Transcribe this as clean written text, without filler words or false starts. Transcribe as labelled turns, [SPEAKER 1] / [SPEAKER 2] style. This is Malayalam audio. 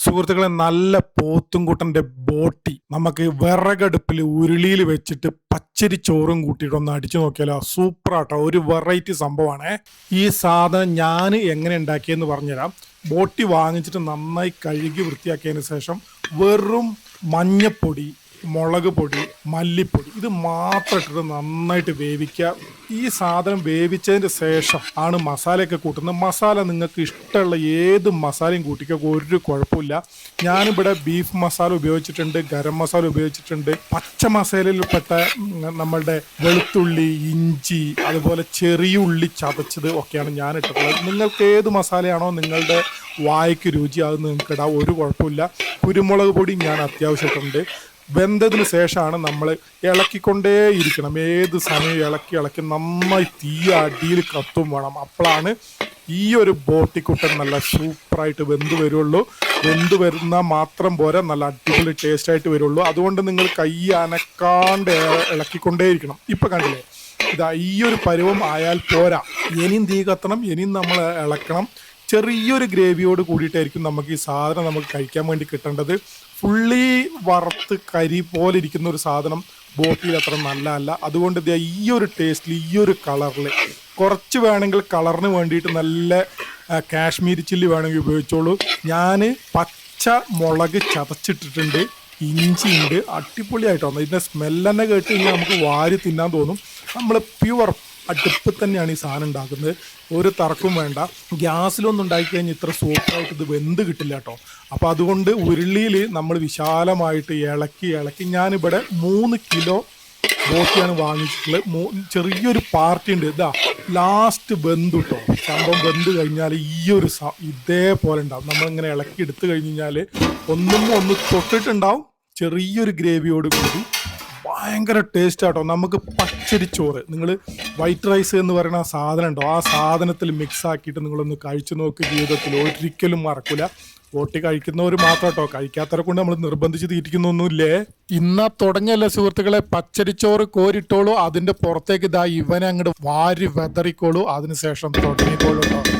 [SPEAKER 1] സുഹൃത്തുക്കളെ, നല്ല പോത്തുംകുട്ടന്റെ ബോട്ടി നമുക്ക് വിറകടുപ്പിൽ ഉരുളിയിൽ വെച്ചിട്ട് പച്ചരി ചോറും കൂട്ടിയിട്ട് ഒന്ന് അടിച്ചു നോക്കിയാലോ. സൂപ്പറാട്ടോ, ഒരു വെറൈറ്റി സംഭവമാണേ. ഈ സാധനം ഞാൻ എങ്ങനെ ഉണ്ടാക്കിയെന്ന് പറഞ്ഞുതരാം. ബോട്ടി വാങ്ങിച്ചിട്ട് നന്നായി കഴുകി വൃത്തിയാക്കിയതിന് ശേഷം വെറും മഞ്ഞപ്പൊടി, മുളക് പൊടി, മല്ലിപ്പൊടി ഇത് മാത്രം ഇട്ടിട്ട് നന്നായിട്ട് വേവിക്കുക. ഈ സാധനം വേവിച്ചതിന് ശേഷം ആണ് മസാലയൊക്കെ കൂട്ടുന്നത്. മസാല നിങ്ങൾക്ക് ഇഷ്ടമുള്ള ഏത് മസാലയും കൂട്ടിക്കുക, ഒരു കുഴപ്പമില്ല. ഞാനിവിടെ ബീഫ് മസാല ഉപയോഗിച്ചിട്ടുണ്ട്, ഗരം മസാല ഉപയോഗിച്ചിട്ടുണ്ട്, പച്ച മസാലയിൽപ്പെട്ട നമ്മളുടെ വെളുത്തുള്ളി, ഇഞ്ചി, അതുപോലെ ചെറിയ ഉള്ളി ചതച്ചത് ഒക്കെയാണ് ഞാൻ ഇട്ടിട്ടുള്ളത്. നിങ്ങൾക്ക് ഏത് മസാലയാണോ നിങ്ങളുടെ വായ്ക്ക് രുചി അത് നിങ്ങൾക്ക് ഇടാം, ഒരു കുഴപ്പമില്ല. കുരുമുളക് പൊടി ഞാൻ അത്യാവശ്യം ഇട്ടിട്ടുണ്ട്. വെന്തതിന് ശേഷമാണ് നമ്മൾ ഇളക്കിക്കൊണ്ടേയിരിക്കണം. ഏത് സമയം ഇളക്കി നന്നായി തീ അടിയിൽ കത്തും വേണം. അപ്പോഴാണ് ഈ ഒരു ബോട്ടിക്കുട്ടൻ നല്ല സൂപ്പറായിട്ട് വെന്ത് വരുള്ളൂ. വെന്ത് വരുന്നാൽ മാത്രം പോരാ, നല്ല അടിപൊളി ടേസ്റ്റായിട്ട് വരുള്ളൂ. അതുകൊണ്ട് നിങ്ങൾ കൈ അനക്കാണ്ട് ഇളക്കിക്കൊണ്ടേയിരിക്കണം. ഇപ്പം കണ്ടില്ലേ, ഇതാ ഈ ഒരു പരുവം ആയാൽ പോരാ, ഇനിയും തീ കത്തണം, ഇനിയും നമ്മൾ ഇളക്കണം. ചെറിയൊരു ഗ്രേവിയോട് കൂടിയിട്ടായിരിക്കും നമുക്ക് ഈ സാധനം നമുക്ക് കഴിക്കാൻ വേണ്ടി കിട്ടേണ്ടത്. ഫുള്ളി വറുത്ത് കരി പോലെ ഇരിക്കുന്ന ഒരു സാധനം ബോട്ടിയിൽ അത്ര നല്ലതല്ല. അതുകൊണ്ട് ഈ ഒരു ടേസ്റ്റിൽ, ഈ ഒരു കളറിൽ കുറച്ച് വേണമെങ്കിൽ കളറിന് വേണ്ടിയിട്ട് നല്ല കാശ്മീരി ചില്ലി വേണമെങ്കിൽ ഉപയോഗിച്ചോളൂ. ഞാൻ പച്ച മുളക് ചതച്ചിട്ടിട്ടുണ്ട്, ഇഞ്ചിയുണ്ട്. അടിപൊളിയായിട്ടോ. ഇതിൻ്റെ സ്മെല്ല് തന്നെ കേട്ട് കഴിഞ്ഞാൽ നമുക്ക് വാരി തിന്നാൻ തോന്നും. നമ്മൾ പ്യുവർ അടുപ്പിൽ തന്നെയാണ് ഈ സാധനം ഉണ്ടാക്കുന്നത്, ഒരു തർക്കവും വേണ്ട. ഗ്യാസിലൊന്നും ഉണ്ടാക്കി കഴിഞ്ഞാൽ ഇത്ര സൂപ്പറായിട്ട് ഇത് വെന്ത് കിട്ടില്ല കേട്ടോ. അപ്പോൾ അതുകൊണ്ട് ഉരുളിയിൽ നമ്മൾ വിശാലമായിട്ട് ഇളക്കി ഞാനിവിടെ 3 കിലോ ബോട്ടിയാണ് വാങ്ങിച്ചിട്ടുള്ളത്. ചെറിയൊരു പാർട്ടി ഉണ്ട്. ഇതാ ലാസ്റ്റ് വെന്തു കേട്ടോ. സംഭവം വെന്ത് കഴിഞ്ഞാൽ ഈ ഒരു ഇതേപോലെ ഉണ്ടാവും. നമ്മളിങ്ങനെ ഇളക്കി എടുത്തു കഴിഞ്ഞാൽ ഒന്ന് തൊട്ടിട്ടുണ്ടാവും. ചെറിയൊരു ഗ്രേവിയോട് കൂടി ഭയങ്കര ടേസ്റ്റ് ആട്ടോ. നമുക്ക് പച്ചരിച്ചോറ്, നിങ്ങൾ വൈറ്റ് റൈസ് എന്ന് പറയുന്ന സാധനം ഉണ്ടോ, ആ സാധനത്തിൽ മിക്സ് ആക്കിയിട്ട് നിങ്ങളൊന്ന് കഴിച്ചു നോക്ക്. ജീവിതത്തിൽ ഒരിക്കലും മറക്കില്ല. ബോട്ടി കഴിക്കുന്നവർ മാത്രം കേട്ടോ, കഴിക്കാത്തവരെ കൊണ്ട് നമ്മൾ നിർബന്ധിച്ച് തീറ്റിക്കുന്നൊന്നുമില്ലേ. ഇന്നാ തുടങ്ങിയല്ലേ സുഹൃത്തുക്കളെ, പച്ചരിച്ചോറ് കോരിട്ടോളൂ, അതിന്റെ പുറത്തേക്ക് ഇതാ ഇവനെ അങ്ങോട്ട് വാരി വെതറിക്കോളൂ, അതിനുശേഷം തുടങ്ങിക്കോളൂ കേട്ടോ.